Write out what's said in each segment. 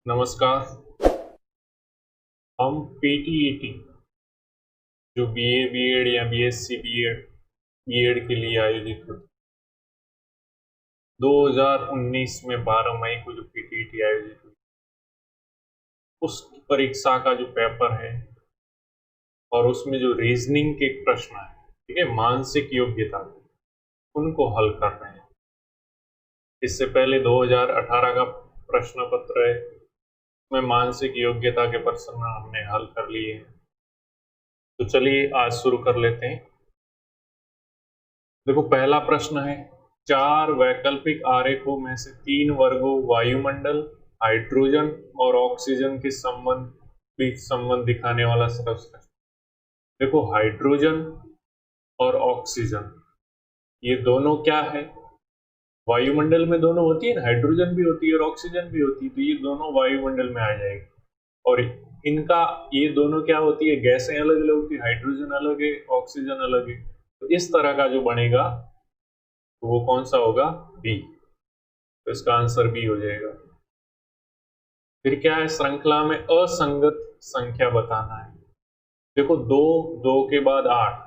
नमस्कार। हम पीटीईटी जो बीए बीएड या बीएससी बीएड के लिए आयोजित होती 2019 में 12 मई को जो पीटीईटी आयोजित हुई उस परीक्षा का जो पेपर है और उसमें जो रीजनिंग के प्रश्न है, ठीक है, मानसिक योग्यता उनको हल कर रहे हैं। इससे पहले 2018 का प्रश्न पत्र है, में मानसिक योग्यता के प्रश्न हमने हल कर लिए हैं। तो चलिए आज शुरू कर लेते हैं। देखो पहला प्रश्न है, 4 वैकल्पिक आरेखों में से 3 वर्गों वायुमंडल, हाइड्रोजन और ऑक्सीजन के बीच संबंध दिखाने वाला प्रश्न। देखो हाइड्रोजन और ऑक्सीजन ये दोनों क्या है, वायुमंडल में दोनों होती है ना, हाइड्रोजन भी होती है और ऑक्सीजन भी होती है, तो ये दोनों वायुमंडल में आ जाएगी। और इनका ये दोनों क्या होती है, गैसें अलग अलग होती है, हाइड्रोजन अलग है, ऑक्सीजन अलग है। तो इस तरह का जो बनेगा तो वो कौन सा होगा, बी। तो इसका आंसर बी हो जाएगा। फिर क्या है, श्रृंखला में असंगत संख्या बताना है। देखो 2, 2 के बाद 8,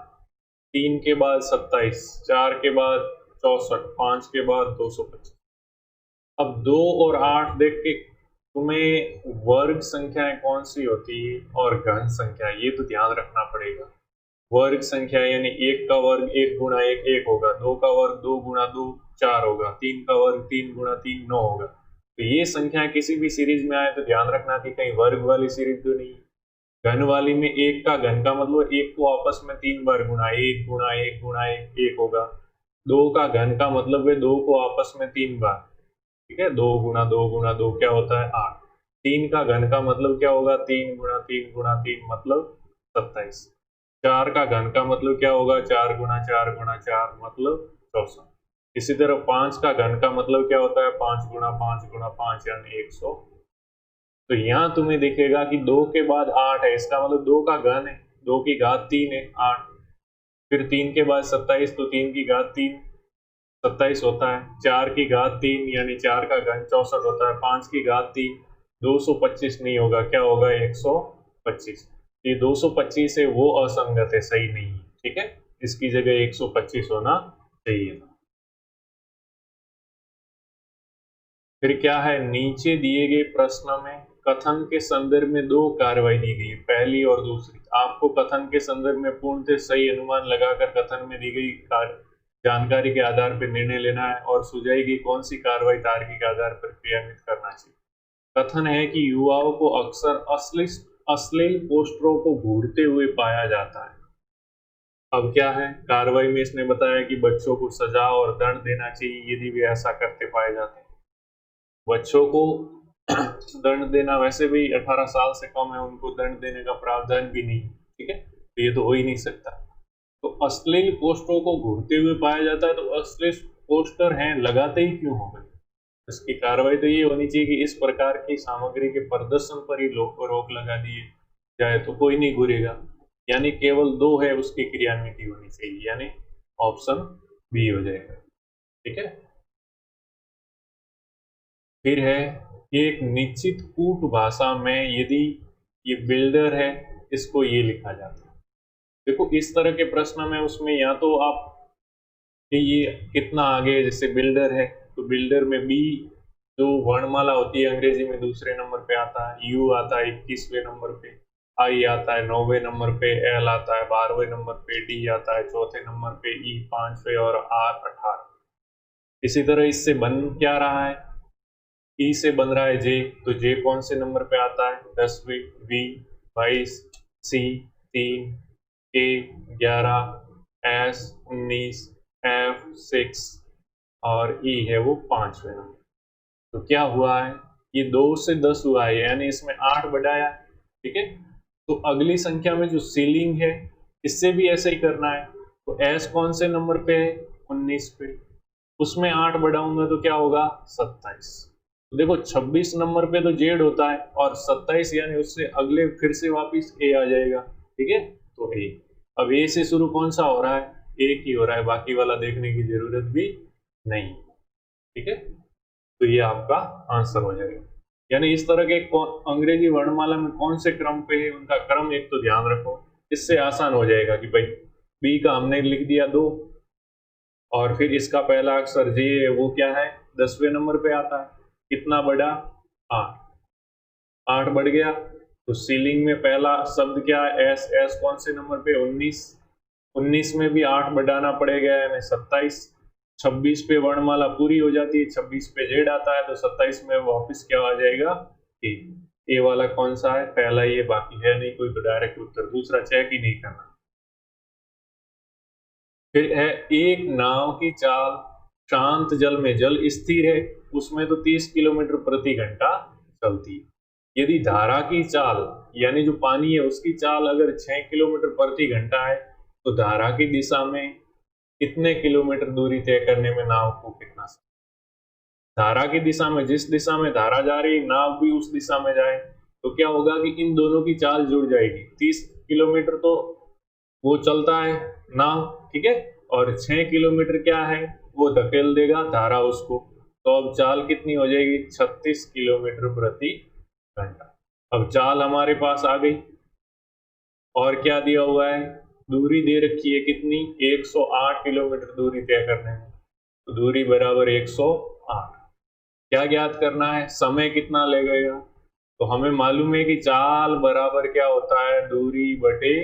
3 के बाद 27, 4 के बाद 64, 5 के बाद 225। अब 2 और 8 देख के तुम्हें वर्ग संख्याएं कौन सी होती है और घन संख्या, ये तो ध्यान रखना पड़ेगा। वर्ग संख्या यानी 1 का वर्ग 1 गुणा 1 1 होगा, 2 का वर्ग 2 गुणा 2 4 होगा, 3 का वर्ग 3 गुणा 3 9 होगा। तो ये संख्या किसी भी सीरीज में आए तो ध्यान रखना कि कहीं वर्ग वाली सीरीज तो नहीं। घन वाली में 1 का घन का मतलब 1 को आपस में 3 बार गुणा, 1 गुणा 1 गुणा 1 1 होगा। 2 का घन का मतलब है 2 को आपस में 3 बार, ठीक है, 2 गुणा 2 गुणा 2 क्या होता है 8। 3 का घन का मतलब क्या होगा, 3 गुणा 3 गुणा 3 मतलब 27। 4 का घन का मतलब क्या होगा, 4 गुणा 4 गुणा 4 मतलब 64। इसी तरह 5 का घन का मतलब क्या होता है, 5 गुणा 5 गुणा 5 यानी 100। तो यहाँ तुम्हें दिखेगा कि 2 के बाद 8 है, इसका मतलब 2 का घन है, 2 की घात 3 है 8। फिर 3 के बाद 27, तो 3 की घात 3 27 होता है। 4 की घात 3 यानी 4 का घन 64 होता है। 5 की घात 3 225 नहीं होगा, क्या होगा 125। ये 225 है वो असंगत है, सही नहीं है, ठीक है, इसकी जगह 125 होना चाहिए था। फिर क्या है, नीचे दिए गए प्रश्न में कथन के संदर्भ में 2 कार्रवाई दी गई है, पहली और दूसरी। आपको कथन के संदर्भ में पूर्णतः सही अनुमान लगाकर कथन में दी गई जानकारी के आधार पर निर्णय लेना है और सुझाई गई कौन सी कार्रवाई तार्किक आधार पर क्रियान्वित करना चाहिए। कथन है कि युवाओं को अक्सर अश्लील पोस्टरों को घूरते हुए पाया जाता है। अब क्या है, कार्रवाई में इसने बताया कि बच्चों को सजा और दंड देना चाहिए यदि वे ऐसा करते पाए जाते हैं। बच्चों को दंड देना, वैसे भी 18 साल से कम है, उनको दंड देने का प्रावधान भी नहीं, ठीक है, तो ये तो हो ही नहीं सकता। तो अश्लील पोस्टरों को घूरते हुए पाया जाता है, तो अश्लील पोस्टर हैं लगाते ही क्यों होंगे। इसकी कार्रवाई तो ये होनी चाहिए कि इस प्रकार की सामग्री के प्रदर्शन पर ही रोक लगा दिए जाए तो कोई नहीं घूरेगा, यानी केवल 2 है उसकी क्रियान्विति होनी चाहिए, यानी ऑप्शन बी हो जाएगा, ठीक है। फिर है कि एक निश्चित कूट भाषा में यदि ये बिल्डर है, इसको ये लिखा जाता है। देखो इस तरह के प्रश्न में उसमें या तो आप कि ये कितना आगे है, जैसे बिल्डर है तो बिल्डर में बी जो वर्णमाला होती है अंग्रेजी में दूसरे नंबर पे आता है, यू आता है 21वें नंबर पे, आई आता है 9वें नंबर पे, एल आता है 12वें नंबर पे, डी आता है 4थे नंबर पे, ई 5वें और आर 18। इसी तरह इससे बन क्या रहा है, ई से बन रहा है जे, तो जे कौन से नंबर पे आता है 10वें, बी 22, सी 3, ए 11, एस 19, एफ 6 और ई है वो 5वें नंबर। तो क्या हुआ है, ये 2 से 10 हुआ है, यानी इसमें 8 बढ़ाया, ठीक है। तो अगली संख्या में जो सीलिंग है इससे भी ऐसे ही करना है। तो एस कौन से नंबर पे है 19 पे, उसमें 8 बढ़ाऊंगा तो क्या होगा 27। तो देखो 26 नंबर पे तो जेड होता है और 27 यानी उससे अगले फिर से वापिस ए आ जाएगा, ठीक है। तो ए, अब ए से शुरू कौन सा हो रहा है, एक ही हो रहा है, बाकी वाला देखने की जरूरत भी नहीं, ठीक है। तो ये आपका आंसर हो जाएगा। यानी इस तरह के अंग्रेजी वर्णमाला में कौन से क्रम पे है, उनका क्रम एक तो ध्यान रखो। इससे आसान हो जाएगा कि भाई बी का हमने लिख दिया 2, और फिर इसका पहला अक्षर जे है वो क्या है, 10वें नंबर पे आता है, कितना बढ़ा, 8, 8 बढ़ गया। तो सीलिंग में पहला शब्द क्या है, एस, एस कौन से नंबर पे, 19, 19 में भी 8 बढ़ाना पड़ेगा यानी 27, 26 पे वर्णमाला पूरी हो जाती है, 26 पे जेड आता है, तो 27 में वापस क्या आ जाएगा, ए। ए वाला कौन सा है, पहला ये, बाकी है नहीं कोई, तो डायरेक्ट उत्तर दूसरा चेक ही नहीं करना। फिर है एक नाव की चाल शांत जल में, जल स्थिर है उसमें तो 30 किलोमीटर प्रति घंटा चलती है। यदि धारा की चाल यानी जो पानी है उसकी चाल अगर 6 किलोमीटर प्रति घंटा है, तो धारा की दिशा में कितने किलोमीटर दूरी तय करने में नाव को कितना समय, धारा की दिशा में, जिस दिशा में धारा जा रही नाव भी उस दिशा में जाए, तो क्या होगा कि इन दोनों की चाल जुड़ जाएगी। 30 किलोमीटर तो वो चलता है नाव, ठीक है, और 6 किलोमीटर क्या है, वो धकेल देगा धारा उसको, तो अब चाल कितनी हो जाएगी, 36 किलोमीटर प्रति घंटा। अब चाल हमारे पास आ गई, और क्या दिया हुआ है, दूरी दे रखी है कितनी, 108 किलोमीटर दूरी तय करने में, तो दूरी बराबर 108। क्या ज्ञात करना है, समय कितना लगेगा, तो हमें मालूम है कि चाल बराबर क्या होता है, दूरी बटे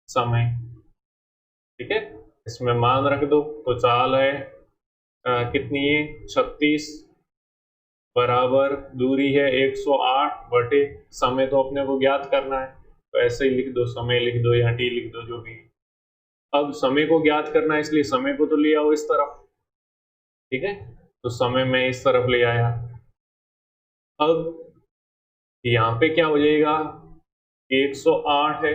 समय, ठीक है, इसमें मान रख दो, तो चाल है कितनी है, 36 बराबर दूरी है 108 बटे समय, तो अपने को ज्ञात करना है, तो ऐसे ही लिख दो, समय लिख दो या टी लिख दो जो भी। अब समय को ज्ञात करना है, इसलिए समय को तो ले आओ इस तरफ, ठीक है, तो समय मैं इस तरफ ले आया। अब यहाँ पे क्या हो जाएगा, 108 है,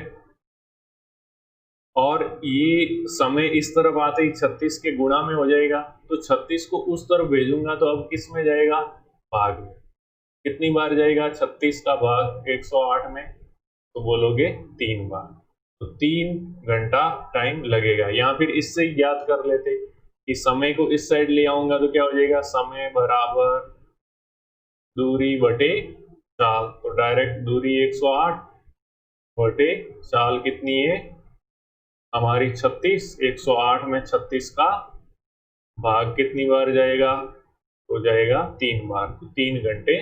और ये समय इस तरफ आते ही 36 के गुणा में हो जाएगा, तो 36 को उस तरफ भेजूंगा तो अब किस में जाएगा, भाग में। कितनी बार जाएगा, 36 का भाग 108 में, तो बोलोगे 3 बार, तो 3 घंटा टाइम लगेगा। या फिर इससे ही ज्ञात कर लेते कि समय को इस साइड ले आऊंगा तो क्या हो जाएगा, समय बराबर दूरी बटे चाल, तो डायरेक्ट दूरी 108 बटे चाल कितनी है हमारी 36, 108 में 36 का भाग कितनी बार जाएगा, हो जाएगा 3 बार, तो 3 घंटे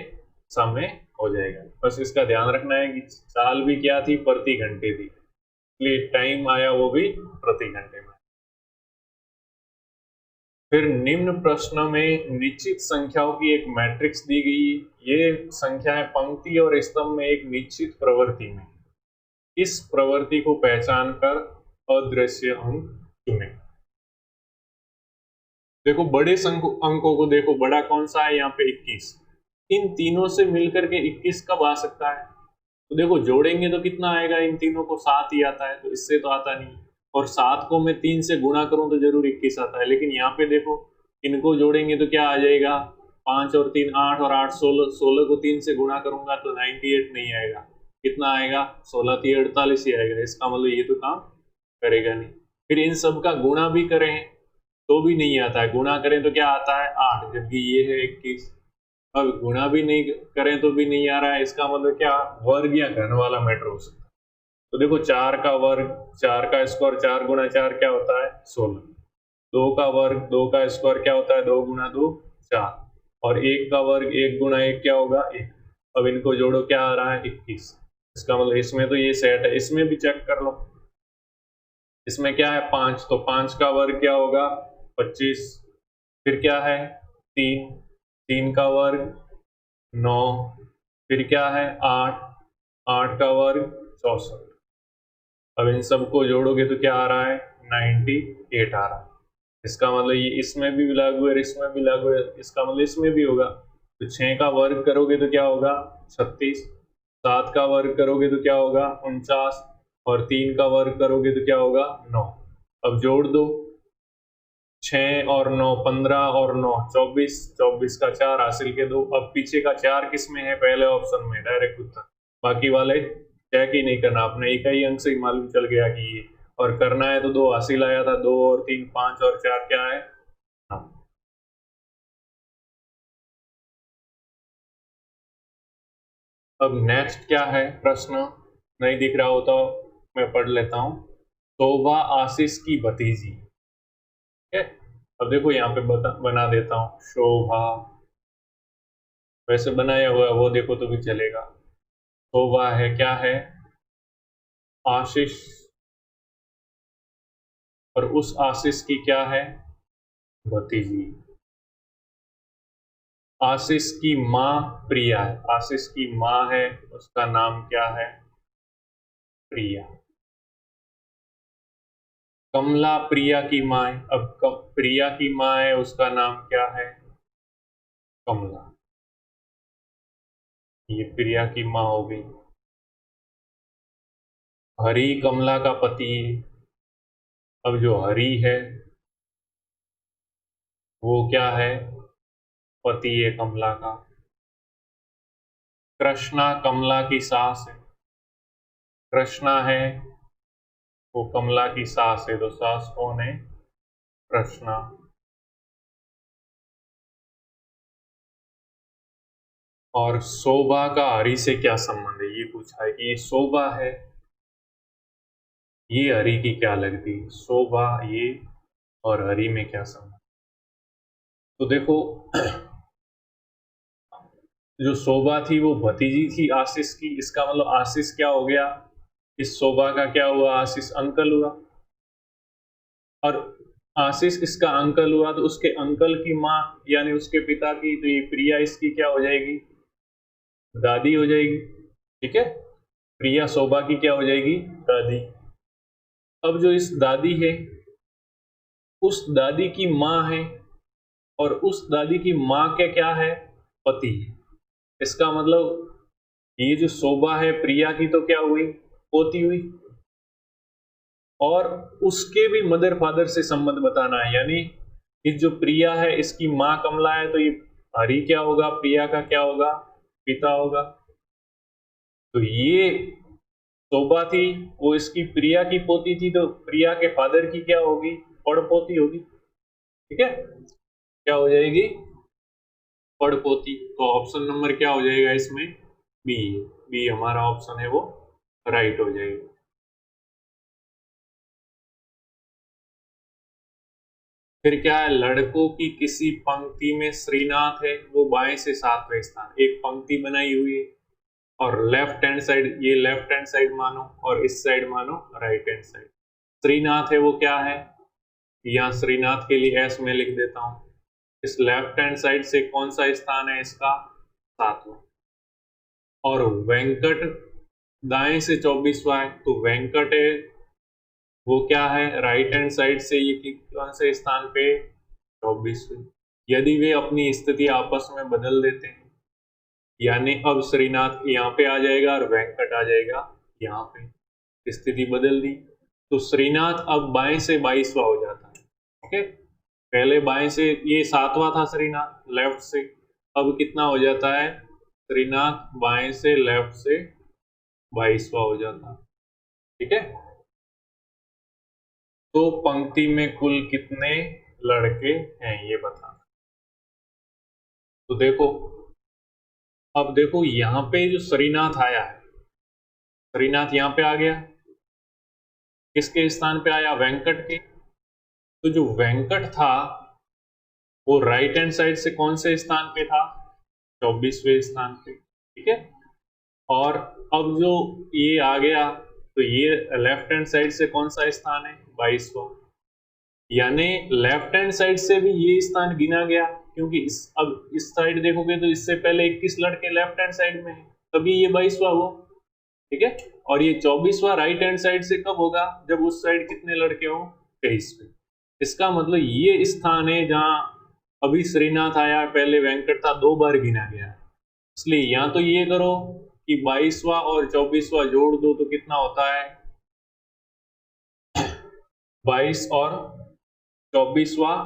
समय हो जाएगा। बस इसका ध्यान रखना है कि चाल भी क्या थी, प्रति घंटे थी, इसलिए टाइम आया वो भी प्रति घंटे में। फिर निम्न प्रश्न में निश्चित संख्याओं की एक मैट्रिक्स दी गई, ये संख्याएं पंक्ति और स्तंभ में एक निश्चित प्रवृत्ति में, इस प्रवृत्ति को पहचान कर अदृश्य अंक चुने। देखो बड़े अंकों को देखो, बड़ा कौन सा है यहाँ पे 21, इन तीनों से मिलकर के 21 कब आ सकता है, तो देखो जोड़ेंगे तो कितना आएगा, इन तीनों को 7 ही आता है, तो इससे तो आता नहीं, और 7 को मैं 3 से गुणा करूं तो जरूर 21 आता है, लेकिन यहाँ पे देखो इनको जोड़ेंगे तो क्या आ जाएगा, 5 और 3 8 और 8 16, 16 को 3 से गुणा करूंगा तो 98 नहीं आएगा, कितना आएगा, 16 3 48 ही आएगा, इसका मतलब ये तो काम करेगा नहीं। फिर इन सब का गुणा भी करें तो भी नहीं आता है, गुणा करें तो क्या आता है 8, जबकि ये है 21। अब गुणा भी नहीं करें तो भी नहीं आ रहा है, इसका मतलब क्या, वर्ग या घन वाला मैटर हो सकता है। तो देखो 4 का वर्ग, 4 का स्क्वायर, 4 गुना 4 क्या होता है 16, 2 का वर्ग, 2 का स्क्वायर क्या होता है 2 गुना 2 4, और 1 का वर्ग 1 गुना 1 क्या होगा 1। अब इनको जोड़ो क्या आ रहा है 21, इसका मतलब इसमें तो ये सेट है, इसमें भी चेक कर लो, इसमें क्या है 5, तो 5 का वर्ग क्या होगा 25, फिर क्या है 3, 3 का वर्ग 9, फिर क्या है 8, 8 का वर्ग 64। अब इन सबको जोड़ोगे तो क्या आ रहा है 98 आ रहा है, इसका मतलब ये इसमें भी लागू है, इसमें भी लागू है, इसका मतलब इसमें भी होगा। तो 6 का वर्ग करोगे तो क्या होगा 36, 7 का वर्ग करोगे तो क्या होगा 49, और 3 का वर्ग करोगे तो क्या होगा 9। अब जोड़ दो 6 और 9 15 और 9 24, 24 का 4 हासिल के दो। अब पीछे का 4 किस में है, पहले ऑप्शन में, डायरेक्ट उत्तर, बाकी वाले चेक ही नहीं करना, आपने एक ही अंक से ही मालूम चल गया कि ये, और करना है तो 2 हासिल आया था, 2 और 3 5 और 4 क्या है 9। अब नेक्स्ट क्या है प्रश्न, नहीं दिख रहा हो तो मैं पढ़ लेता हूँ। शोभा आशीष की भतीजी। ठीक है, अब देखो यहाँ पे बना देता हूँ शोभा, वैसे बनाया हुआ है वो देखो तो भी चलेगा। शोभा है, क्या है, आशीष, और उस आशीष की क्या है, भतीजी। आशीष की माँ प्रिया है, आशीष की माँ है, उसका नाम क्या है, प्रिया। कमला प्रिया की माँ है, अब प्रिया की माँ है, उसका नाम क्या है, कमला। ये प्रिया की माँ हो गई। हरि कमला का पति है, अब जो हरि है वो क्या है, पति है कमला का। कृष्णा कमला की सास है, कृष्णा है वो कमला की सास है, तो सास कौन है, कृष्णा। और शोभा का हरि से क्या संबंध है, ये पूछा है कि ये शोभा है, ये हरि की क्या लगती, शोभा ये और हरि में क्या संबंध। तो देखो जो शोभा थी वो भतीजी थी आशीष की, इसका मतलब आशीष क्या हो गया, इस शोभा का क्या हुआ, आशीष अंकल हुआ। और आशीष इसका अंकल हुआ तो उसके अंकल की माँ यानी उसके पिता की, तो ये प्रिया इसकी क्या हो जाएगी, दादी हो जाएगी। ठीक है, प्रिया शोभा की क्या हो जाएगी, दादी। अब जो इस दादी है उस दादी की माँ है, और उस दादी की माँ के क्या है, पति है। इसका मतलब ये जो शोभा है प्रिया की तो क्या हुई, पोती हुई। और उसके भी मदर फादर से संबंध बताना है, यानी ये जो प्रिया है इसकी माँ कमला है, तो ये हरि क्या होगा, प्रिया का क्या होगा, पिता होगा। तो ये शोभा थी वो इसकी प्रिया की पोती थी, तो प्रिया के फादर की क्या होगी, पड़पोती होगी। ठीक है, क्या हो जाएगी, पड़पोती। तो ऑप्शन नंबर क्या हो जाएगा इसमें, बी। बी हमारा ऑप्शन है वो राइट हो जाएगा। फिर क्या है, लड़कों की किसी पंक्ति में श्रीनाथ है, वो बाएं से सातवें स्थान, एक पंक्ति बनाई हुई है और लेफ्ट हैंड साइड, ये लेफ्ट हैंड साइड मानो और इस साइड मानो राइट हैंड साइड। श्रीनाथ है वो क्या है, यहाँ श्रीनाथ के लिए एस में लिख देता हूं। इस लेफ्ट हैंड साइड से कौन सा स्थान है इसका, सातवां। और वेंकट दाएं से 24वां है, तो वेंकट है वो क्या है, राइट हैंड साइड से, ये कौन से स्थान पे, 24वें। यदि वे अपनी स्थिति आपस में बदल देते हैं, यानी अब श्रीनाथ यहाँ पे आ जाएगा और वेंकट आ जाएगा यहाँ पे, स्थिति बदल दी, तो श्रीनाथ अब बाएं से 22वां हो जाता है। ओके, पहले बाएं से ये 7वां था श्रीनाथ लेफ्ट से, अब कितना हो जाता है, श्रीनाथ बाएं से लेफ्ट से 22वां हो जाता है। ठीक है, तो पंक्ति में कुल कितने लड़के हैं ये बताना। तो देखो, अब देखो यहाँ पे जो श्रीनाथ आया है, श्रीनाथ यहाँ पे आ गया, किसके स्थान पे आया, वेंकट के। तो जो वेंकट था वो राइट हैंड साइड से कौन से स्थान पे था, 24वें स्थान पे। ठीक है, और अब जो ये आ गया तो ये लेफ्ट हैंड साइड से कौन सा स्थान है, 22वां। यानी लेफ्ट हैंड साइड से भी ये स्थान गिना गया, क्योंकि अब इस साइड देखोगे तो इससे पहले 21 लड़के लेफ्ट हैंड साइड में है, तभी ये 22वां हुआ। ठीक है, और ये 24वां राइट हैंड साइड से कब होगा, जब उस साइड कितने लड़के हो, 23 पे। इसका मतलब ये स्थान है जहां अभी श्रीनाथ आया, पहले वेंकट था, 2 बार गिना गया। इसलिए या तो ये करो कि 22वां और 24वां जोड़ दो तो कितना होता है, 22 और 24वां,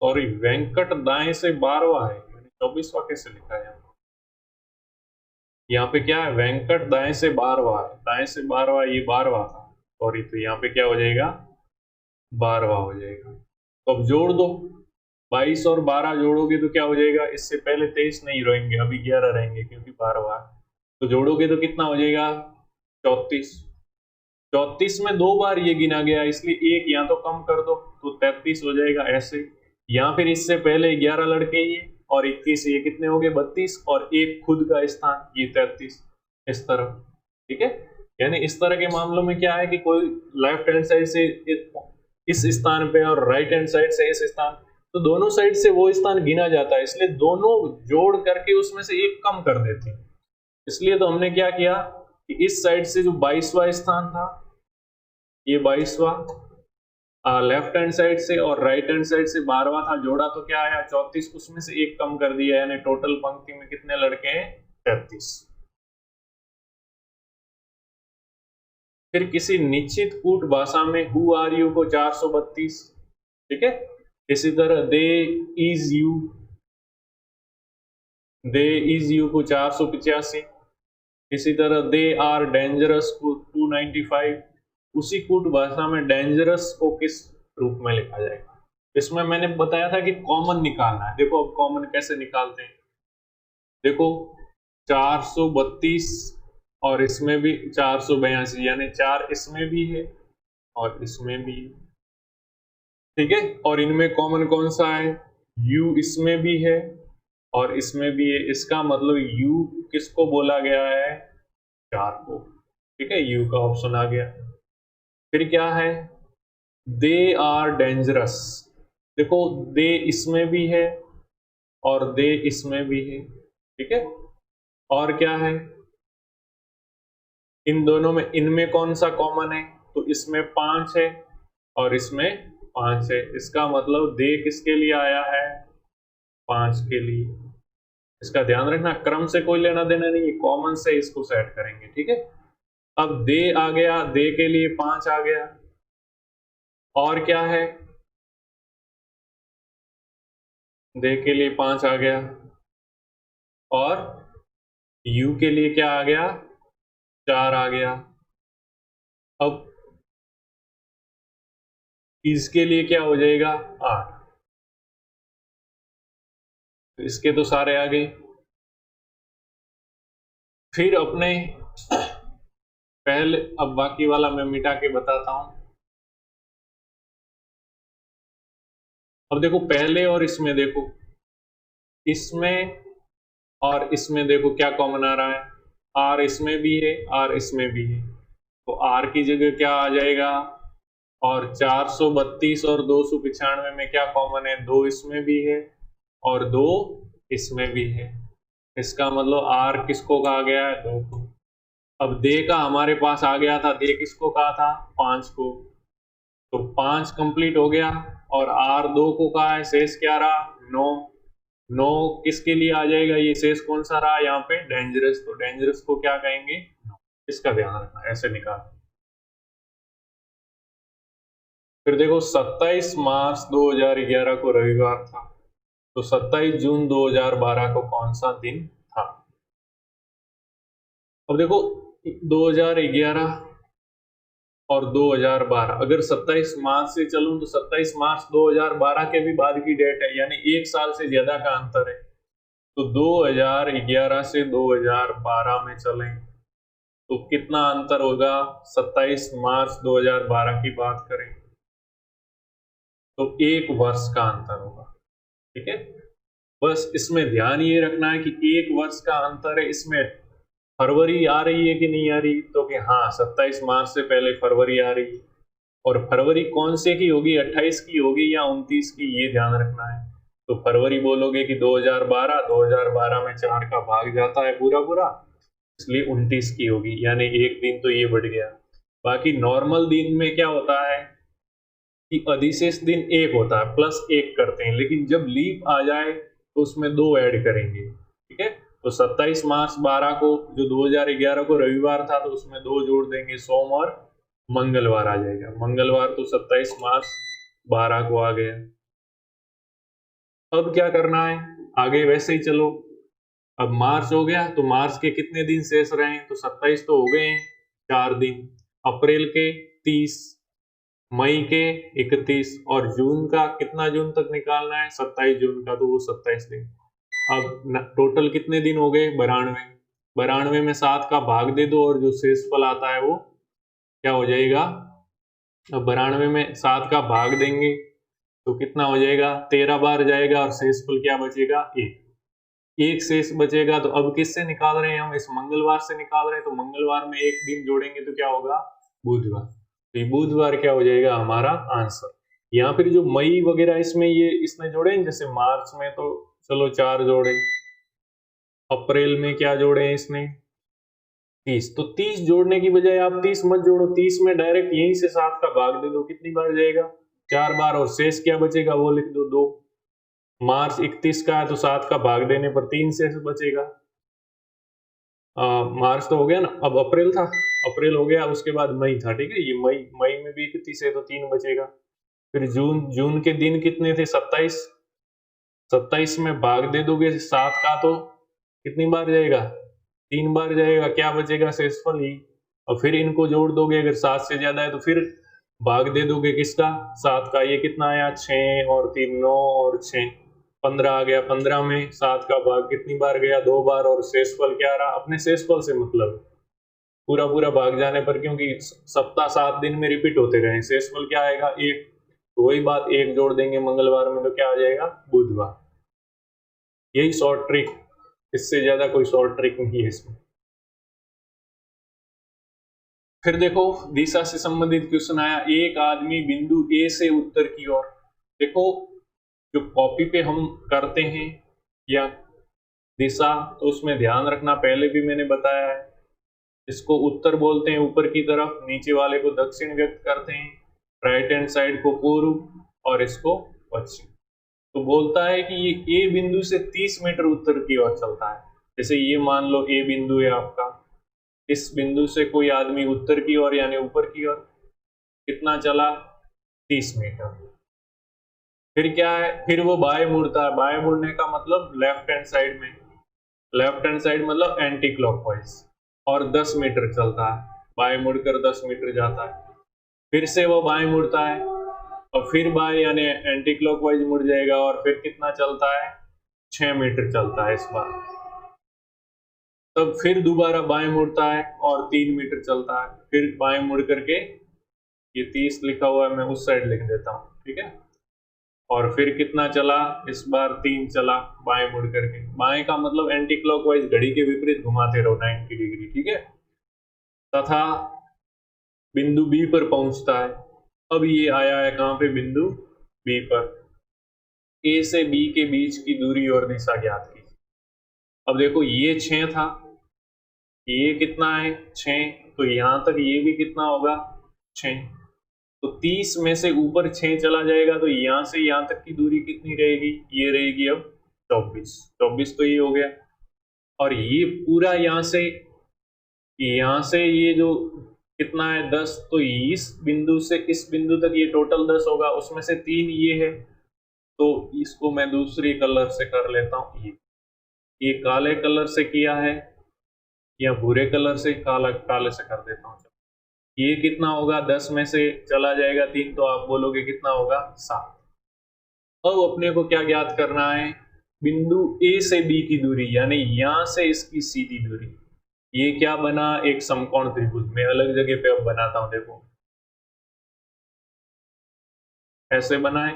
सॉरी वेंकट दाएं से 12वां है, 24वां कैसे लिखा है यहाँ पे, क्या है, वेंकट दाएं से 12वां है, दाएं से 12वां, ये 12वां था, सॉरी, तो यहाँ पे क्या हो जाएगा, 12वां हो जाएगा। तो अब जोड़ दो, 22 और 12 जोड़ोगे तो क्या हो जाएगा, इससे पहले 23 नहीं रहेंगे, अभी 11 रहेंगे क्योंकि 12 बार, तो जोड़ोगे तो कितना हो जाएगा 34। 34 में 2 बार ये गिना गया, इसलिए एक या तो कम कर दो तो 33 हो जाएगा ऐसे, या फिर इससे पहले 11 लड़के ये और 21, ये कितने हो गए 32, और एक खुद का स्थान ये 33, इस तरह। ठीक है, यानी इस तरह के मामलों में क्या है कि कोई लेफ्ट हैंड साइड से इस स्थान पे और राइट हैंड साइड से इस स्थान, तो दोनों साइड से वो स्थान गिना जाता है, इसलिए दोनों जोड़ करके उसमें से एक कम कर देते हैं। इसलिए तो हमने क्या किया कि इस साइड से जो 22वां स्थान था, ये 22वां लेफ्ट हैंड साइड से, और राइट हैंड साइड से 12वां था, जोड़ा तो क्या आया 34, उसमें से एक कम कर दिया, यानी टोटल पंक्ति में कितने लड़के हैं 33। फिर किसी निश्चित कूट भाषा में हु आर यू को 432, ठीक है। इसी तरह दे इज यू को 485, इसी तरह दे आर डेंजरस को 295। उसी कूट भाषा में डेंजरस को किस रूप में लिखा जाएगा, इसमें मैंने बताया था कि कॉमन निकालना है। देखो अब कॉमन कैसे निकालते हैं, देखो 432 और इसमें भी 482, यानी 4 इसमें भी है और इसमें भी है, ठीक है। और इनमें कॉमन कौन सा है, u इसमें भी है और इसमें भी है, इसका मतलब u किसको बोला गया है 4 को, ठीक है, u का ऑप्शन आ गया। फिर क्या है, दे आर डेंजरस, देखो दे इसमें भी है और दे इसमें भी है, ठीक है। और क्या है, इन दोनों में इनमें कौन सा कॉमन है, तो इसमें 5 है और इसमें 5 है, इसका मतलब दे किसके लिए आया है 5 के लिए। इसका ध्यान रखना, क्रम से कोई लेना देना नहीं, कॉमन से इसको सेट करेंगे, ठीक है। अब दे आ गया, दे के लिए 5 आ गया, और क्या है, दे के लिए 5 आ गया, और यू के लिए क्या आ गया 4 आ गया। अब इसके लिए क्या हो जाएगा 8, तो इसके तो सारे आ गए। फिर अपने पहले, अब बाकी वाला मैं मिटा के बताता हूं। अब देखो पहले और इसमें देखो, इसमें और इसमें देखो क्या कॉमन आ रहा है, आर इसमें भी है आर इसमें भी है, तो आर की जगह क्या आ जाएगा, और 432 और 295 में क्या कॉमन है, 2 इसमें भी है और 2 इसमें भी है, इसका मतलब आर किसको कहा गया है 2 को। अब दे का हमारे पास आ गया था, दे किसको कहा था 5 को, तो 5 कंप्लीट हो गया, और आर 2 को कहा है, शेष क्या रहा 9। 9 किसके लिए आ जाएगा, ये शेष कौन सा रहा यहाँ पे डेंजरस, तो डेंजरस को क्या कहेंगे 9, इसका ध्यान रखना, ऐसे निकाल। फिर देखो 27 मार्च 2011 को रविवार था, तो 27 जून 2012 को कौन सा दिन था। अब देखो 2011 और 2012, अगर 27 मार्च से चलूं तो 27 मार्च 2012 के भी बाद की डेट है, यानी 1 साल से ज्यादा का अंतर है। तो 2011 से 2012 में चलें तो कितना अंतर होगा, 27 मार्च 2012 की बात करें तो 1 वर्ष का अंतर होगा, ठीक है। बस इसमें ध्यान ये रखना है कि 1 वर्ष का अंतर है, इसमें फरवरी आ रही है कि नहीं आ रही, तो कि हाँ 27 मार्च से पहले फरवरी आ रही है, और फरवरी कौन से की होगी 28 की होगी या 29 की, ये ध्यान रखना है। तो फरवरी बोलोगे कि 2012 में 4 का भाग जाता है पूरा पूरा, इसलिए 29 की होगी, यानी एक दिन तो ये बढ़ गया। बाकी नॉर्मल दिन में क्या होता है कि अधिशेष दिन 1 होता है, प्लस 1 करते हैं, लेकिन जब लीप आ जाए तो उसमें 2 ऐड करेंगे, ठीक है। तो 27 मार्च 12 को जो 2011 को रविवार था, तो उसमें 2 जोड़ देंगे, सोम और मंगलवार आ जाएगा, मंगलवार तो 27 मार्च 12 को आ गया। अब क्या करना है, आगे वैसे ही चलो। अब मार्च हो गया, तो मार्च के कितने दिन शेष रहे, तो 27 तो हो गए 4 दिन, अप्रैल के 30, मई के 31 और जून का कितना जून तक निकालना है, 27 जून का, तो वो 27 दिन। अब टोटल कितने दिन हो गए, 92। 92 में 7 का भाग दे दो और जो शेषफल आता है वो क्या हो जाएगा। अब 92 में 7 का भाग देंगे तो कितना हो जाएगा, 13 बार जाएगा और शेषफल क्या बचेगा, एक शेष बचेगा। तो अब किससे निकाल रहे हैं हम, इस मंगलवार से निकाल रहे हैं, तो मंगलवार में एक दिन जोड़ेंगे तो क्या होगा, बुधवार। तो ये बुधवार क्या हो जाएगा हमारा आंसर। यहाँ फिर जो मई वगैरह इसमें ये इसने जोड़े, जैसे मार्च में तो चलो 4 जोड़े, अप्रैल में क्या जोड़े इसने 30, तो 30 जोड़ने की बजाय आप 30 मत जोड़ो, 30 में डायरेक्ट यहीं से 7 का भाग दे दो, कितनी बार जाएगा, 4 बार, और शेष क्या बचेगा वो लिख दो 2। मार्च 31 का है तो 7 का भाग देने पर 3 शेष बचेगा। मार्च तो हो गया ना, अब अप्रैल था, अप्रैल हो गया, उसके बाद मई था, ठीक है, ये मई में भी 31 है तो 3 बचेगा। फिर जून के दिन कितने थे, 27, 27 में भाग दे दोगे 7 का तो कितनी बार जाएगा, 3 बार जाएगा, क्या बचेगा, शेषफल ही। और फिर इनको जोड़ दोगे, अगर 7 से ज्यादा है तो फिर भाग दे दोगे किसका, 7 का। ये कितना आया, 6 और 3 9 और 6 15 आ गया। 15 में 7 का भाग कितनी बार गया, 2 बार, और शेषफल क्या रहा, अपने शेषफल से मतलब पूरा पूरा भाग जाने पर, क्योंकि सप्ताह 7 दिन में रिपीट होते रहे, शेषफल क्या आएगा, 1। तो वही बात, 1 जोड़ देंगे मंगलवार में तो क्या आ जाएगा, बुधवार। यही शॉर्ट ट्रिक, इससे ज्यादा कोई शॉर्ट ट्रिक नहीं है इसमें। फिर देखो दिशा से संबंधित क्वेश्चन आया, एक आदमी बिंदु ए से उत्तर की ओर। देखो जो कॉपी पे हम करते हैं या दिशा, तो उसमें ध्यान रखना, पहले भी मैंने बताया है, इसको उत्तर बोलते हैं ऊपर की तरफ, नीचे वाले को दक्षिण व्यक्त करते हैं, राइट हैंड साइड को पूर्व और इसको पश्चिम। तो बोलता है कि ये ए बिंदु से 30 मीटर उत्तर की ओर चलता है। जैसे ये मान लो ए बिंदु है आपका, इस बिंदु से कोई आदमी उत्तर की ओर यानी ऊपर की ओर कितना चला, 30 मीटर। फिर क्या है, फिर वो बाएं मुड़ता है, बाएं मुड़ने का मतलब लेफ्ट हैंड साइड में, लेफ्ट हैंड साइड मतलब एंटी क्लॉकवाइज, और 10 मीटर चलता है, बाएं मुड़कर 10 मीटर जाता है। फिर से वो बाएं मुड़ता है और फिर बाएं यानी एंटी क्लॉकवाइज मुड़ जाएगा, और फिर कितना चलता है, 6 मीटर चलता है इस बार। तब फिर दोबारा बाएं मुड़ता है और 3 मीटर चलता है, फिर बाएं मुड़ करके, ये 30 लिखा हुआ है मैं उस साइड लिख देता हूँ, ठीक है। और फिर कितना चला, इस बार 3 चला बाएं मुड़ करके, बाएं का मतलब एंटी क्लॉकवाइज, घड़ी के विपरीत घुमाते रहो 90 डिग्री, ठीक है। तथा बिंदु बी पर पहुंचता है। अब ये आया है कहां पे, बिंदु बी पर। ए से बी के बीच की दूरी और दिशा ज्ञात कीजिए। अब देखो ये 6 था, ये कितना है 6, तो यहां तक ये भी कितना होगा 6, तो 30 में से ऊपर 6 चला जाएगा, तो यहां से यहां तक की दूरी कितनी रहेगी, ये रहेगी अब 24। 24 तो ये हो गया, और ये पूरा यहां से ये जो कितना है 10, तो इस बिंदु से इस बिंदु तक ये टोटल 10 होगा, उसमें से 3 ये है, तो इसको मैं दूसरी कलर से कर लेता हूं। ये काले कलर से किया है या भूरे कलर से, काले से कर देता हूँ। ये कितना होगा, 10 में से चला जाएगा 3, तो आप बोलोगे कितना होगा 7। अब अपने को क्या ज्ञात करना है, बिंदु ए से बी की दूरी, यानी यहां से इसकी सीधी दूरी। ये क्या बना, एक समकोण त्रिभुज। मैं अलग जगह पे अब बनाता हूं, देखो ऐसे बना है,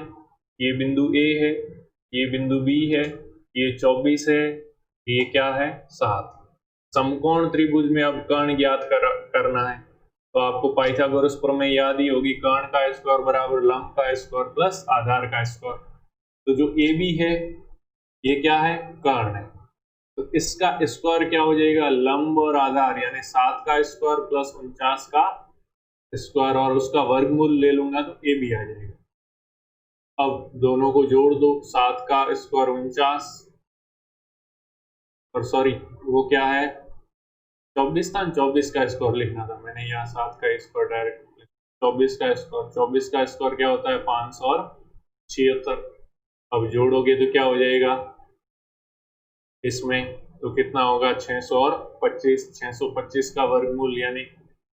ये बिंदु ए है, ये बिंदु बी है, ये 24 है, ये क्या है 7। समकोण त्रिभुज में अब कर्ण ज्ञात करना है, तो आपको पाइथागोरस प्रमेय याद ही होगी, कर्ण का स्क्वायर बराबर लंब का स्क्वायर प्लस आधार का स्क्वायर। तो जो ए बी है ये क्या है, कर्ण है, तो इसका स्क्वायर क्या हो जाएगा, लंब और आधार, यानी 7 का स्क्वायर प्लस 49 का स्क्वायर, और उसका वर्गमूल ले लूंगा तो ए बी आ जाएगा। अब दोनों को जोड़ दो, 7 का स्क्वायर 49, और सॉरी वो क्या है 24 था, 24 का स्क्वायर लिखना था मैंने, यहाँ 7 का स्क्वायर डायरेक्ट, 24 का स्क्वायर, 24 का स्क्वायर क्या होता है 576। अब जोड़ोगे तो क्या हो जाएगा इसमें, तो कितना होगा 625, 625 का वर्गमूल, यानी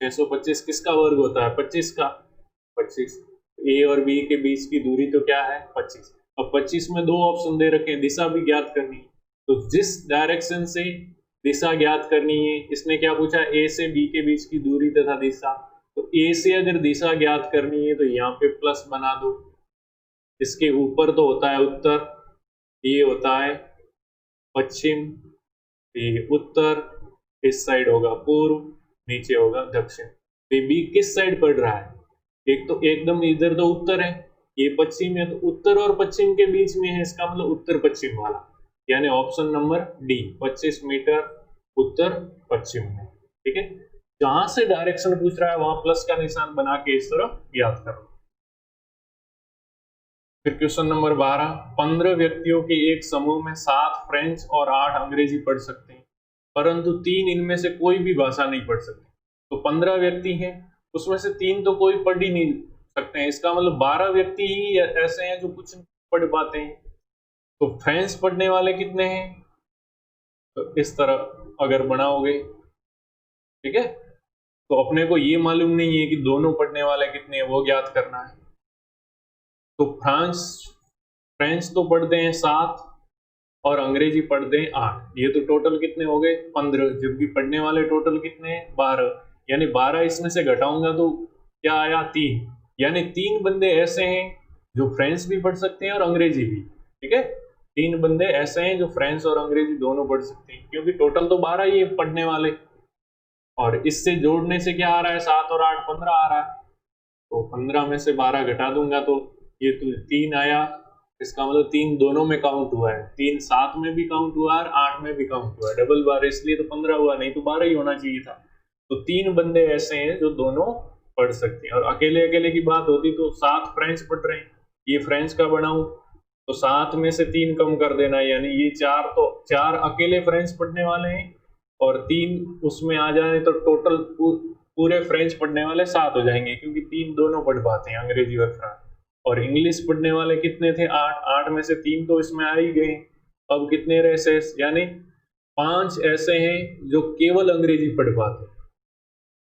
625 किसका वर्ग होता है 25 का, 25 ए और बी के बीच की दूरी तो क्या है 25। अब 25 में दो ऑप्शन दे रखे हैं, दिशा भी ज्ञात करनी है, तो जिस डायरेक्शन से दिशा ज्ञात करनी है, इसने क्या पूछा, ए से बी के बीच की दूरी तथा दिशा। तो ए से अगर दिशा ज्ञात करनी है तो यहाँ पे प्लस बना दो, इसके ऊपर तो होता है उत्तर, ये होता है पश्चिम, ये उत्तर, इस साइड होगा पूर्व, नीचे होगा दक्षिण। तो बी किस साइड पड़ रहा है, एक तो एकदम इधर तो उत्तर है, ये पश्चिम है, तो उत्तर और पश्चिम के बीच में है, इसका मतलब उत्तर पश्चिम वाला, यानी ऑप्शन नंबर डी 25 मीटर उत्तर पश्चिम में। ठीक है, जहां से डायरेक्शन पूछ रहा है वहां प्लस का निशान बना के इस तरफ ज्ञात करो। फिर क्वेश्चन नंबर 12, 15 व्यक्तियों के एक समूह में 7 फ्रेंच और 8 अंग्रेजी पढ़ सकते हैं, परंतु 3 इनमें से कोई भी भाषा नहीं पढ़ सकते। तो 15 व्यक्ति हैं, उसमें से 3 तो कोई पढ़ ही नहीं सकते हैं, इसका मतलब 12 व्यक्ति ही ऐसे हैं जो कुछ पढ़ पाते हैं। तो फ्रेंच पढ़ने वाले कितने हैं, तो इस तरह अगर बनाओगे, ठीक है, तो अपने को ये मालूम नहीं है कि दोनों पढ़ने वाले कितने हैं, वो ज्ञात करना है। तो फ्रेंच तो पढ़ते हैं 7 और अंग्रेजी पढ़ते हैं 8, ये तो टोटल कितने हो गए 15, जबकि पढ़ने वाले टोटल कितने हैं 12, यानी 12 इसमें से घटाऊंगा तो क्या आया 3, यानी 3 बंदे ऐसे हैं जो फ्रेंच भी पढ़ सकते हैं और अंग्रेजी भी। ठीक है, 3 बंदे ऐसे हैं जो फ्रेंच और अंग्रेजी दोनों पढ़ सकते हैं, क्योंकि टोटल तो 12 ही है पढ़ने वाले, और इससे जोड़ने से क्या आ रहा है 7 और 8 15 आ रहा है, तो 15 में से 12 घटा दूंगा तो ये तो 3 आया, इसका मतलब 3 दोनों में काउंट हुआ है, 3 7 में भी काउंट हुआ है और 8 में भी काउंट हुआ है, डबल बार, इसलिए तो 15 हुआ, नहीं तो 12 ही होना चाहिए था। तो 3 बंदे ऐसे हैं जो दोनों पढ़ सकते हैं, और अकेले अकेले की बात होती तो 7 फ्रेंच पढ़ रहे हैं, ये फ्रेंच का बनाऊं तो 7 में से 3 कम कर देना, यानी ये 4, तो 4 अकेले फ्रेंच पढ़ने वाले हैं और 3 उसमें आ जाए तो टोटल पूरे फ्रेंच पढ़ने वाले 7 हो जाएंगे, क्योंकि 3 दोनों पढ़ पाते हैं, अंग्रेजी और फ्रेंच। और इंग्लिश पढ़ने वाले कितने थे 8, 8 में से 3 तो इसमें आ ही गए, अब कितने रहे शेष, यानी 5 ऐसे हैं जो केवल अंग्रेजी पढ़ पाते हैं,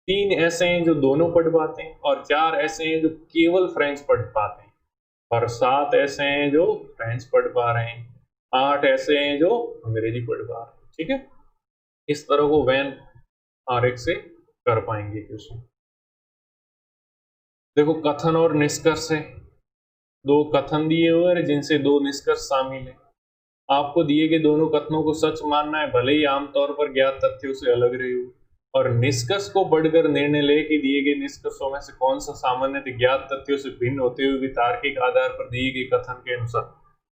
3 ऐसे हैं जो दोनों पढ़ पाते हैं, और 4 ऐसे हैं जो केवल फ्रेंच पढ़ पाते हैं, और 7 ऐसे हैं जो फ्रेंच पढ़ पा रहे हैं, 8 ऐसे हैं जो अंग्रेजी पढ़ पा रहे हैं। ठीक है, इस तरह को वेन आरेख से कर पाएंगे क्वेश्चन। देखो कथन और निष्कर्ष है, 2 कथन दिए हुए हैं जिनसे 2 निष्कर्ष शामिल है। आपको दिए गए दोनों कथनों को सच मानना है, भले ही आमतौर पर ज्ञात तथ्यों से अलग रहे हो, और निष्कर्ष को पढ़कर निर्णय ले कि दिए गए निष्कर्षों में से कौन सा सामान्य ज्ञात तथ्यों से भिन्न होते हुए भी तार्किक आधार पर दिए गए कथन के अनुसार,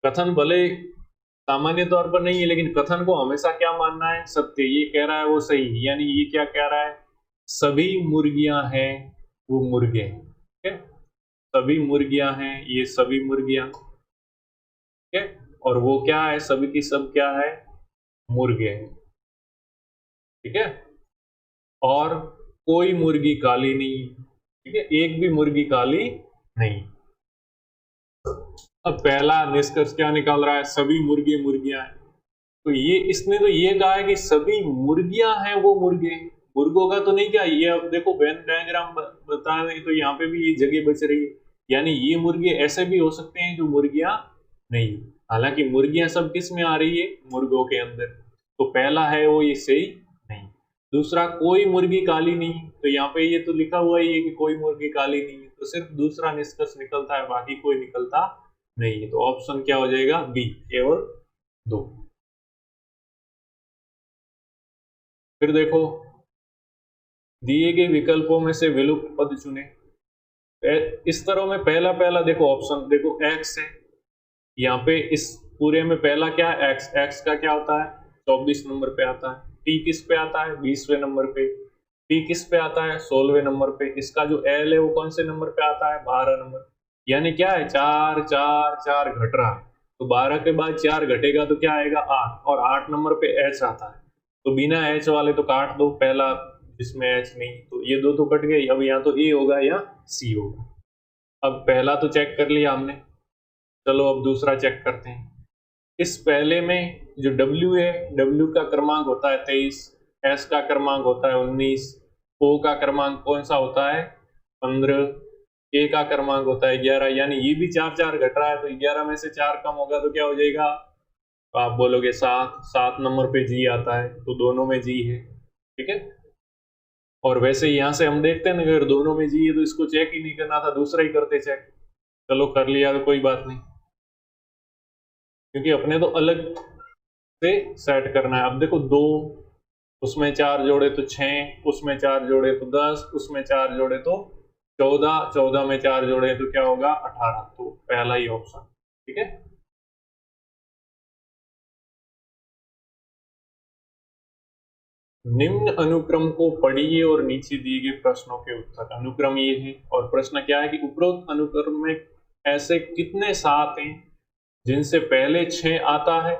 कथन भले सामान्य तौर पर नहीं है लेकिन कथन को हमेशा क्या मानना है, सत्य, ये कह रहा है वो सही, यानी ये क्या कह रहा है, सभी मुर्गियां हैं वो मुर्गे हैं, ठीक है, सभी मुर्गियां हैं ये सभी मुर्गियां, ठीक है, और वो क्या है, सभी की सब क्या है, मुर्गे हैं, ठीक है, और कोई मुर्गी काली नहीं, ठीक है, एक भी मुर्गी काली नहीं। अब पहला निष्कर्ष क्या निकाल रहा है, सभी मुर्गे मुर्गियां हैं, तो ये इसने तो ये कहा है कि सभी मुर्गियां हैं वो मुर्गे, मुर्गों का तो नहीं, क्या ये अब देखो वेन डायग्राम बता रहे तो यहाँ पे भी ये जगह बच रही है, यानी ये मुर्गे ऐसे भी हो सकते हैं जो मुर्गियां नहीं, हालांकि मुर्गियां सब किस में आ रही है, मुर्गों के अंदर, तो पहला है वो ये सही नहीं। दूसरा, कोई मुर्गी काली नहीं, तो यहाँ पे ये तो लिखा हुआ ही है कि कोई मुर्गी काली नहीं है, तो सिर्फ दूसरा निष्कर्ष निकलता है, बाकी कोई निकलता नहीं है, तो ऑप्शन क्या हो जाएगा बी, केवल 2। फिर देखो दिए गए विकल्पों में से विलुप्त पद चुने, इस तरह में पहला देखो ऑप्शन देखो एक्स है, यहाँ पे इस पूरे में पहला क्या है एक्स, एक्स का क्या होता है 24 नंबर पे आता है, टी किस पे आता है 20वें नंबर पे, टी किस पे आता है 16वें नंबर पे, इसका जो एल है वो कौन से नंबर पे आता है 12 नंबर, यानी क्या है 4 4 4 घट रहा है, तो 12 के बाद 4 घटेगा तो क्या आएगा 8, और 8 नंबर पे एच आता है, तो बिना एच वाले तो काट दो, पहला जिसमें एच नहीं, तो ये 2 तो कट गए, अब यहाँ तो ए होगा या सी होगा। अब पहला तो चेक कर लिया हमने, चलो अब दूसरा चेक करते हैं। इस पहले में जो W है, W का क्रमांक होता है 23, S का क्रमांक होता है 19, O का क्रमांक कौन सा होता है 15, ए का क्रमांक होता है 11, यानी ये भी 4 4 घट रहा है, तो 11 में से 4 कम होगा तो क्या हो जाएगा? तो आप बोलोगे 7, 7 नंबर पे जी आता है, तो दोनों में जी है, ठीक है। और वैसे यहाँ से हम देखते हैं ना, अगर दोनों में जी है तो इसको चेक ही नहीं करना था, दूसरा ही करते चेक। चलो कर लिया तो कोई बात नहीं, क्योंकि अपने तो अलग से सेट करना है। अब देखो 2, उसमें 4 जोड़े तो 6, उसमें 4 जोड़े तो 10, उसमें 4 जोड़े तो 14, 14 में 4 जोड़े तो क्या होगा? 18। तो पहला ही ऑप्शन, ठीक है। निम्न अनुक्रम को पढ़िए और नीचे दिए गए प्रश्नों के उत्तर। अनुक्रम ये है और प्रश्न क्या है कि उपरोक्त अनुक्रम में ऐसे कितने 7 हैं जिनसे पहले 6 आता है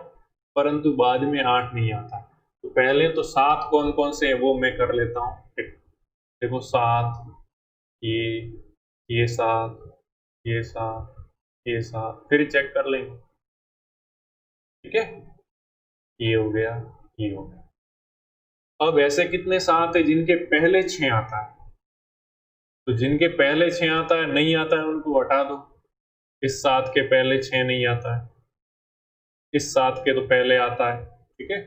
परंतु बाद में 8 नहीं आता। तो पहले तो 7 कौन कौन से हैं वो मैं कर लेता हूँ। देखो 7, ये 7, ये 7, ये 7, फिर चेक कर लेंगे, ठीक है। ये हो गया, ये हो गया। अब ऐसे कितने 7 है जिनके पहले 6 आता है? तो जिनके पहले 6 आता है, नहीं आता है, उनको हटा दो। इस 7 के पहले 6 नहीं आता है, इस 7 के तो पहले आता है, ठीक है।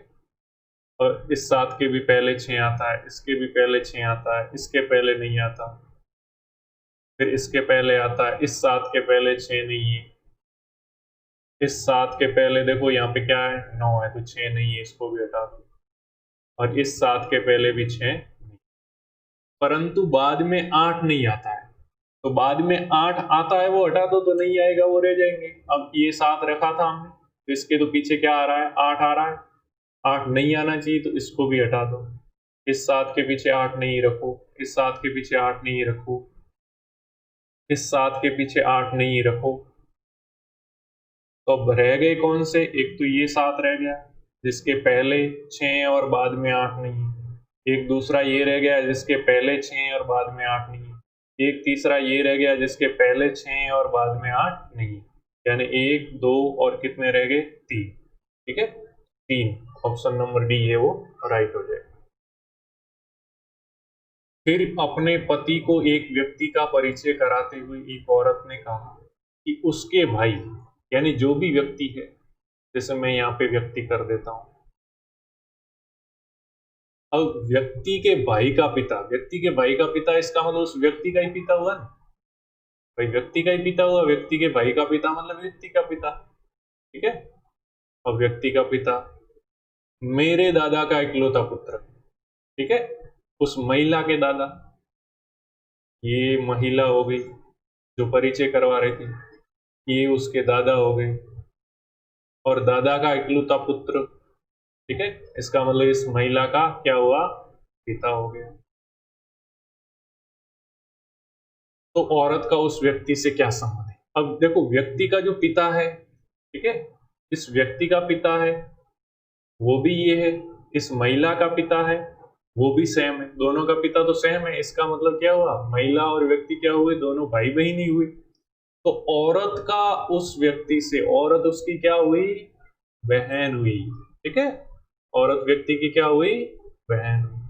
और इस 7 के भी पहले 6 आता है, इसके भी पहले 6 आता है, इसके पहले नहीं आता, फिर इसके पहले आता है, इस 7 के पहले 6 नहीं है, इस 7 के पहले देखो यहाँ पे क्या है? 9 है, तो 6 नहीं है, इसको भी हटा दो। और इस 7 के पहले भी 6 नहीं, परंतु बाद में 8 नहीं आता है। तो बाद में 8 आता है, वो हटा दो, तो नहीं आएगा, वो रह जाएंगे। अब ये 7 रखा था हमने, तो इसके तो पीछे क्या आ रहा है? 8 आ रहा है, 8 नहीं आना चाहिए, तो इसको भी हटा दो। इस 7 के पीछे 8 नहीं रखो, इस 7 के पीछे 8 नहीं रखो, इस 7 के पीछे 8 नहीं रखो। तो अब रह गए कौन से? एक तो ये 7 रह गया जिसके पहले 6 और बाद में 8 नहीं। एक दूसरा ये रह गया जिसके पहले 6 और बाद में 8 नहीं। एक तीसरा ये रह गया जिसके पहले 6 और बाद में 8 नहीं। यानी 1, 2 और कितने रह गए? 3, ठीक है। 3, ऑप्शन नंबर डी है वो राइट हो जाएगा। फिर अपने पति को एक व्यक्ति का परिचय कराते हुए एक औरत ने कहा कि उसके भाई, यानी जो भी व्यक्ति है, जैसे मैं यहाँ पे व्यक्ति कर देता हूं। अब व्यक्ति के भाई का पिता, व्यक्ति के भाई का पिता, इसका मतलब उस व्यक्ति का ही पिता हुआ ना भाई, व्यक्ति का ही पिता हुआ। व्यक्ति के भाई का पिता मतलब व्यक्ति का पिता, ठीक है। अब व्यक्ति का पिता मेरे दादा का इकलौता पुत्र, ठीक है। उस महिला के दादा, ये महिला हो गई जो परिचय करवा रही थी, ये उसके दादा हो गए, और दादा का इकलौता पुत्र, ठीक है। इसका मतलब इस महिला का क्या हुआ? पिता हो गया। तो औरत का उस व्यक्ति से क्या संबंध है? अब देखो व्यक्ति का जो पिता है, ठीक है, इस व्यक्ति का पिता है वो भी ये है, इस महिला का पिता है वो भी सेम है, दोनों का पिता तो सेम है। इसका मतलब क्या हुआ? महिला और व्यक्ति क्या हुए? दोनों भाई बहन ही हुए। तो औरत का उस व्यक्ति से, औरत उसकी क्या हुई? बहन हुई, ठीक है। औरत व्यक्ति की क्या हुई? बहन हुई।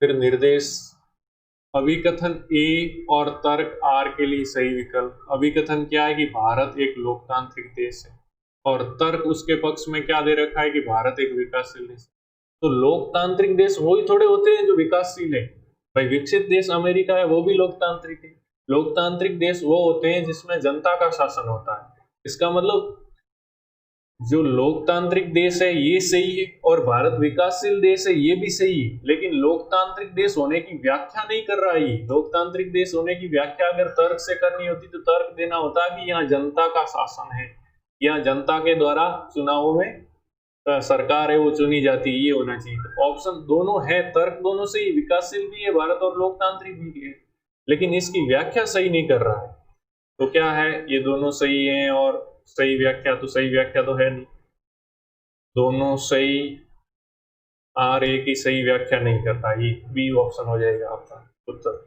फिर निर्देश, अभिकथन ए और तर्क आर के लिए सही विकल्प। अभिकथन क्या है कि भारत एक लोकतांत्रिक देश है, और तर्क उसके पक्ष में क्या दे रखा है कि भारत एक विकासशील देश है। तो लोकतांत्रिक देश वही थोड़े होते हैं जो विकासशील है भाई। विकसित देश अमेरिका है, वो भी लोकतांत्रिक है। लोकतांत्रिक देश वो होते हैं जिसमें जनता का शासन होता है। इसका मतलब जो लोकतांत्रिक देश है ये सही है, और भारत विकासशील देश है ये भी सही है। लेकिन लोकतांत्रिक देश होने की व्याख्या नहीं कर रहा है। लोकतांत्रिक देश होने की व्याख्या अगर तर्क से करनी होती तो तर्क देना होता कि यहाँ जनता का शासन है, यहाँ जनता के द्वारा चुनावों में सरकार है वो चुनी जाती है, ये होना चाहिए। तो ऑप्शन दोनों है, तर्क दोनों सही, विकासशील भी है भारत और लोकतांत्रिक भी है, लेकिन इसकी व्याख्या सही नहीं कर रहा है। तो क्या है? ये दोनों सही हैं और सही व्याख्या, तो सही व्याख्या तो है नहीं। दोनों सही, आर ए की सही व्याख्या नहीं करता, ये बी ऑप्शन हो जाएगा आपका उत्तर।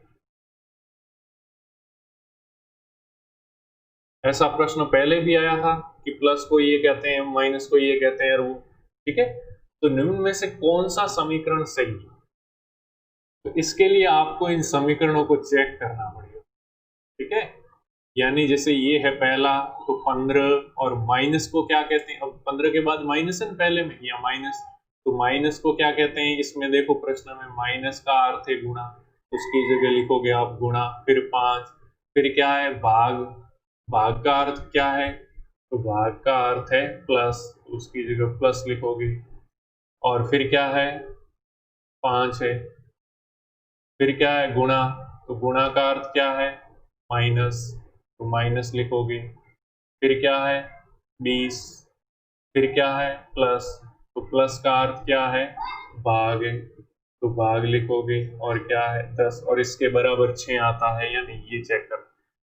ऐसा प्रश्न पहले भी आया था कि प्लस को ये कहते हैं, माइनस को ये कहते हैं, और वो, ठीक है। तो निम्न में से कौन सा समीकरण सही है? तो इसके लिए आपको इन समीकरणों को चेक करना पड़ेगा। ठीक है। यानी जैसे ये है पहला, तो 15 और माइनस को क्या कहते हैं, अब 15 के बाद माइनस है पहले में, या माइनस, तो माइनस को क्या कहते हैं इसमें, देखो प्रश्न में माइनस का अर्थ है गुणा, उसकी जगह लिखोगे आप गुणा, फिर 5, फिर क्या है भाग, भाग का अर्थ क्या है, तो भाग का अर्थ है प्लस, उसकी जगह प्लस लिखोगे, और फिर क्या है 5 है, फिर क्या है गुणा, तो गुणा का अर्थ क्या है माइनस, तो माइनस लिखोगे, फिर क्या है 20, फिर क्या है प्लस, तो प्लस का अर्थ क्या है भाग है, तो भाग लिखोगे, और क्या है 10, और इसके बराबर 6 आता है या नहीं ये चेक कर।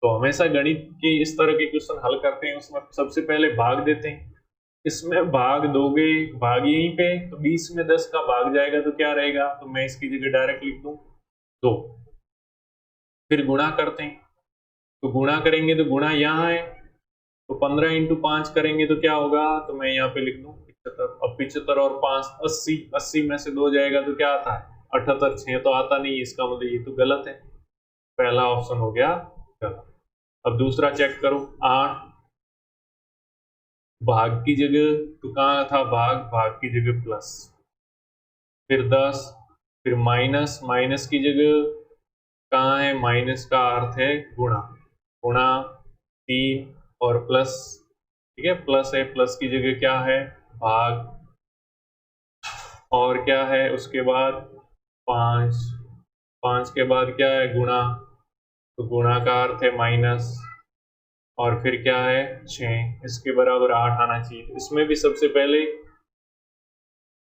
तो हमेशा गणित के इस तरह के क्वेश्चन हल करते हैं उसमें सबसे पहले भाग देते हैं, इसमें भाग दोगे, भाग यहीं पे, तो 20 में 10 का भाग जाएगा तो क्या रहेगा, तो मैं इसकी जगह डायरेक्ट लिख दूं 2, फिर गुणा करते हैं, तो गुणा करेंगे तो गुणा यहाँ है, तो 15 इंटू 5 करेंगे तो क्या होगा, तो मैं यहाँ पे लिख दूं 75, अब 75 और 5 80, 80 में से 2 जाएगा तो क्या आता है 78, 6 तो आता नहीं, इसका मतलब ये तो गलत है, पहला ऑप्शन हो गया गलत। अब दूसरा चेक करो, 8 भाग की जगह, तो कहाँ था भाग, भाग की जगह प्लस, फिर 10, फिर माइनस, माइनस की जगह कहाँ है, माइनस का अर्थ है गुणा, गुणा 3 और प्लस, ठीक है प्लस है, प्लस की जगह क्या है भाग, और क्या है उसके बाद 5, 5 के बाद क्या है गुणा, तो गुणा का अर्थ है माइनस, और फिर क्या है 6, इसके बराबर 8 आना चाहिए, तो इसमें भी सबसे पहले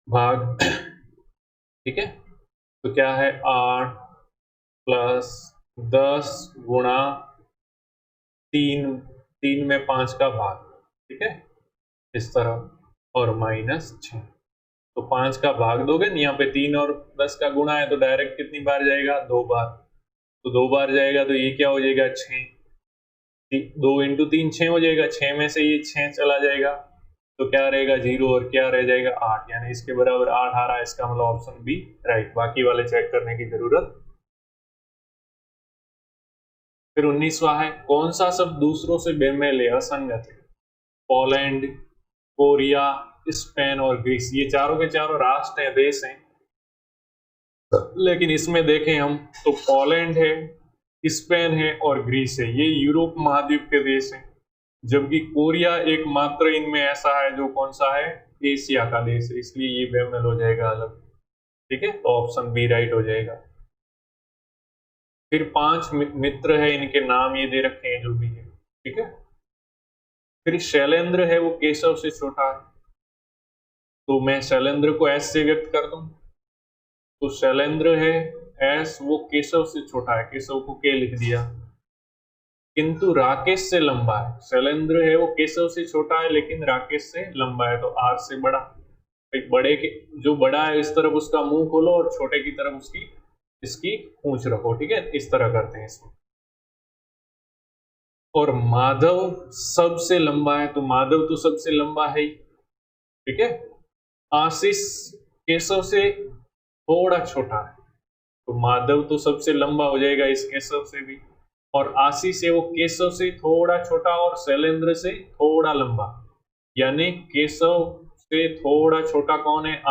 भाग, ठीक है, तो क्या है 8 प्लस 10 गुणा 3, 3 में 5 का भाग, ठीक है इस तरह, और माइनस 6, तो 5 का भाग दोगे ना, यहाँ पे 3 और 10 का गुणा है तो डायरेक्ट कितनी बार जाएगा 2 बार, तो 2 बार जाएगा तो ये क्या हो जाएगा 6, 2 इंटू 3 6 हो जाएगा, 6 में से ये 6 चला जाएगा तो क्या रहेगा 0, और क्या रह जाएगा 8, यानी इसके बराबर 8 आ रहा है, इसका मतलब ऑप्शन बी राइट, बाकी वाले चेक करने की जरूरत। फिर 19वां है, कौन सा शब्द दूसरों से बेमेल है, असंगत है, पोलैंड, कोरिया, स्पेन और ग्रीस, ये चारों के चारों राष्ट्र हैं, देश हैं, लेकिन इसमें देखें हम तो पोलैंड है, स्पेन है और ग्रीस है, ये यूरोप महाद्वीप के देश हैं, जबकि कोरिया एकमात्र इनमें ऐसा है जो कौन सा है एशिया का देश है, इसलिए ये बेमेल हो जाएगा अलग, ठीक है, तो ऑप्शन बी राइट हो जाएगा। फिर 5 मित्र है, इनके नाम ये दे रखे हैं जो भी है, ठीक है। फिर शैलेंद्र है वो केशव से छोटा है, तो मैं शैलेंद्र को एस से व्यक्त कर दूं, तो शैलेंद्र है एस, वो केशव से छोटा है, केशव को के लिख दिया, किंतु राकेश से लंबा है, शैलेंद्र है वो केशव से छोटा है लेकिन राकेश से लंबा है, तो आर से बड़ा, एक बड़े के जो बड़ा है इस तरफ उसका मुंह खोलो और छोटे की तरफ उसकी इसकी पूंछ रखो, ठीक है, इस तरह करते हैं इसको। और माधव सबसे लंबा है, तो माधव तो सबसे लंबा है ही, ठीक है। आशीष केशव से थोड़ा छोटा है, तो माधव तो सबसे लंबा हो जाएगा इस केशव से भी, और आशीष है वो केशव से थोड़ा छोटा और शैलेंद्र से थोड़ा लंबा, यानी केशव से थोड़ा छोटा कौन है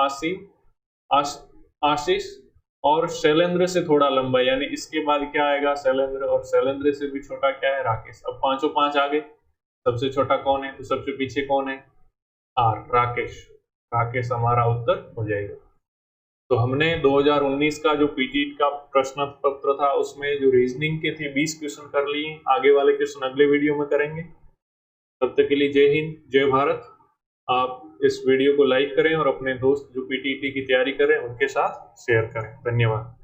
आशीष, और शैलेंद्र से थोड़ा लंबा, यानी इसके बाद क्या आएगा शैलेंद्र, और शैलेंद्र से भी छोटा क्या है राकेश। अब पांचों 5 आ गए, सबसे छोटा कौन है, तो सबसे पीछे कौन है आर, राकेश, राकेश हमारा उत्तर हो जाएगा। तो हमने 2019 का जो पीटीईटी का प्रश्न पत्र था उसमें जो रीजनिंग के थे 20 क्वेश्चन कर लिए, आगे वाले क्वेश्चन अगले वीडियो में करेंगे। तब तक के लिए जय हिंद जय भारत। आप इस वीडियो को लाइक करें और अपने दोस्त जो पीटीईटी की तैयारी कर रहे हैं उनके साथ शेयर करें। धन्यवाद।